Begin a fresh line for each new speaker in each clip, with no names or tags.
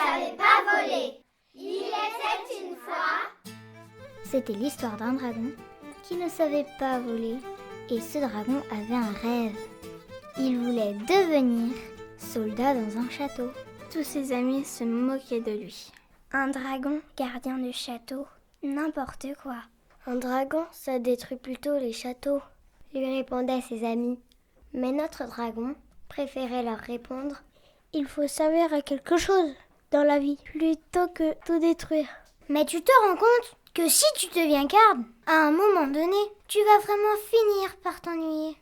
savait pas voler. Il était une fois.
C'était l'histoire d'un dragon qui ne savait pas voler. Et ce dragon avait un rêve. Il voulait devenir soldat dans un château. Tous ses amis se moquaient de lui. Un dragon gardien de château, n'importe quoi. Un dragon, ça détruit plutôt les châteaux, lui répondaient ses amis. Mais notre dragon préférait leur répondre: il faut servir à quelque chose dans la vie, plutôt que tout détruire. Mais tu te rends compte que si tu deviens garde, à un moment donné, tu vas vraiment finir par t'ennuyer.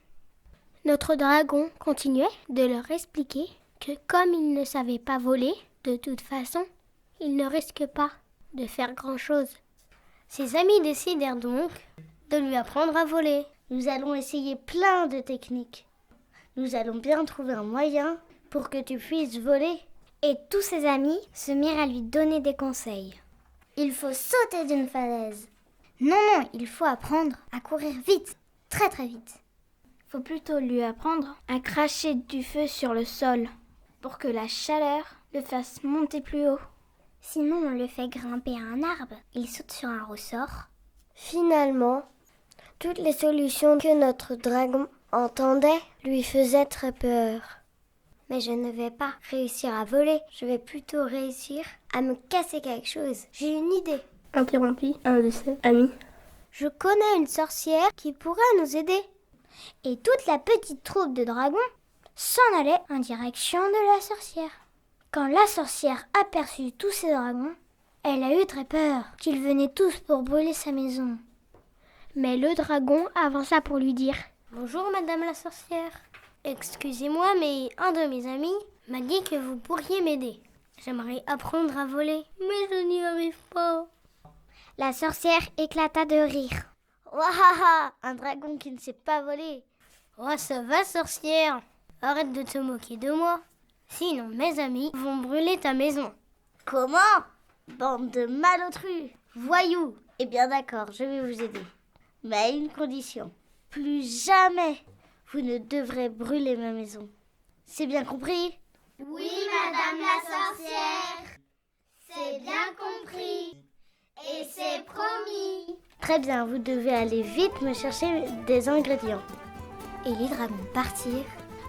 Notre dragon continuait de leur expliquer que comme il ne savait pas voler, de toute façon, il ne risque pas de faire grand-chose. Ses amis décidèrent donc de lui apprendre à voler. Nous allons essayer plein de techniques. Nous allons bien trouver un moyen pour que tu puisses voler. Et tous ses amis se mirent à lui donner des conseils. Il faut sauter d'une falaise. Non, il faut apprendre à courir vite, très très vite. Il faut plutôt lui apprendre à cracher du feu sur le sol pour que la chaleur le fasse monter plus haut. Sinon, on le fait grimper à un arbre. Il saute sur un ressort. Finalement, toutes les solutions que notre dragon entendait lui faisaient très peur. Mais je ne vais pas réussir à voler. Je vais plutôt réussir à me casser quelque chose. J'ai une idée.
Interrompit un de ses amis.
Je connais une sorcière qui pourrait nous aider. Et toute la petite troupe de dragons s'en allait en direction de la sorcière. Quand la sorcière aperçut tous ces dragons, elle a eu très peur qu'ils venaient tous pour brûler sa maison. Mais le dragon avança pour lui dire: bonjour madame la sorcière. Excusez-moi, mais un de mes amis m'a dit que vous pourriez m'aider. J'aimerais apprendre à voler, mais je n'y arrive pas. La sorcière éclata de rire. Wahaha, un dragon qui ne sait pas voler. Oh, ça va, sorcière. Arrête de te moquer de moi. Sinon, mes amis vont brûler ta maison. Comment? Bande de malotrus, voyous. Eh bien d'accord, je vais vous aider. Mais à une condition. Plus jamais vous ne devrez brûler ma maison. C'est bien compris?
Oui, madame la sorcière. C'est bien compris. Et c'est promis.
Très bien, vous devez aller vite me chercher des ingrédients. Et les dragons partirent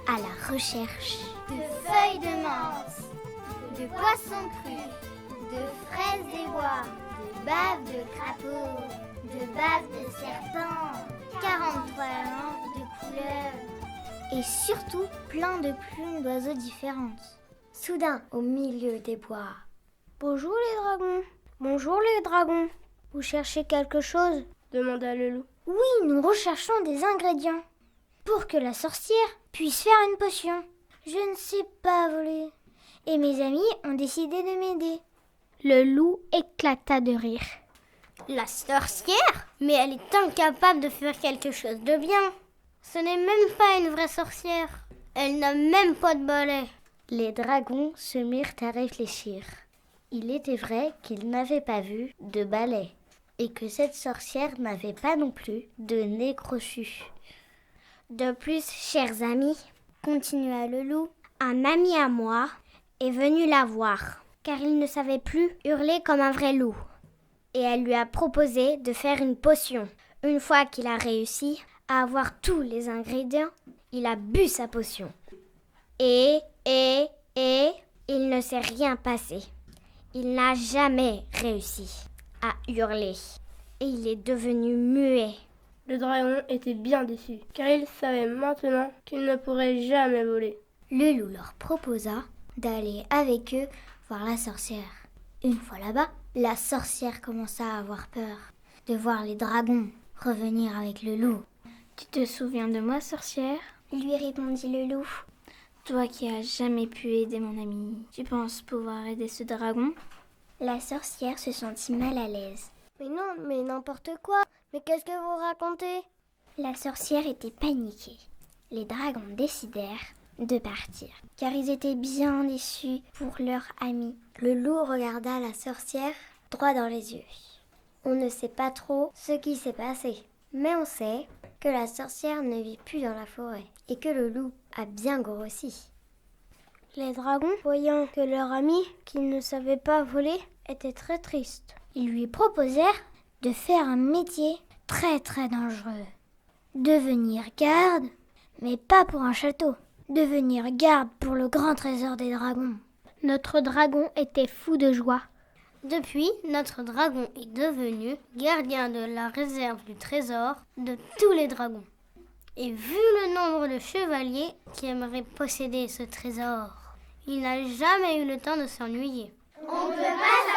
à la recherche
de feuilles de menthe, de poissons crus, de fraises des bois, de bave de crapaud, de bave de serpent, 43 langues de couleurs.
Et surtout plein de plumes d'oiseaux différentes. Soudain, au milieu des bois. Bonjour les dragons. Bonjour les dragons. Vous cherchez quelque chose?
Demanda le loup.
Oui, nous recherchons des ingrédients pour que la sorcière puisse faire une potion. Je ne sais pas voler. Et mes amis ont décidé de m'aider. Le loup éclata de rire.
La sorcière? Mais elle est incapable de faire quelque chose de bien. Ce n'est même pas une vraie sorcière. Elle n'a même pas de balai.
Les dragons se mirent à réfléchir. Il était vrai qu'ils n'avaient pas vu de balai et que cette sorcière n'avait pas non plus de nez crochu. De plus, chers amis, continua le loup, un ami à moi est venu la voir, car il ne savait plus hurler comme un vrai loup. Et elle lui a proposé de faire une potion. Une fois qu'il a réussi à avoir tous les ingrédients, il a bu sa potion. Et, il ne s'est rien passé. Il n'a jamais réussi à hurler. Et il est devenu muet.
Le dragon était bien déçu, car il savait maintenant qu'il ne pourrait jamais voler.
Le loup leur proposa d'aller avec eux voir la sorcière. Une fois là-bas, la sorcière commença à avoir peur de voir les dragons revenir avec le loup. Tu te souviens de moi, sorcière? Lui répondit le loup. Toi qui as jamais pu aider mon ami, tu penses pouvoir aider ce dragon? La sorcière se sentit mal à l'aise. Mais non, mais n'importe quoi. Mais qu'est-ce que vous racontez? La sorcière était paniquée. Les dragons décidèrent de partir, car ils étaient bien déçus pour leur ami. Le loup regarda la sorcière droit dans les yeux. On ne sait pas trop ce qui s'est passé, mais on sait que la sorcière ne vit plus dans la forêt et que le loup a bien grossi. Les dragons, voyant que leur ami, qu'ils ne savaient pas voler, était très triste. Ils lui proposèrent de faire un métier très très dangereux. Devenir garde, mais pas pour un château. Devenir garde pour le grand trésor des dragons. Notre dragon était fou de joie.
Depuis, notre dragon est devenu gardien de la réserve du trésor de tous les dragons. Et vu le nombre de chevaliers qui aimeraient posséder ce trésor, il n'a jamais eu le temps de s'ennuyer.
On ne peut pas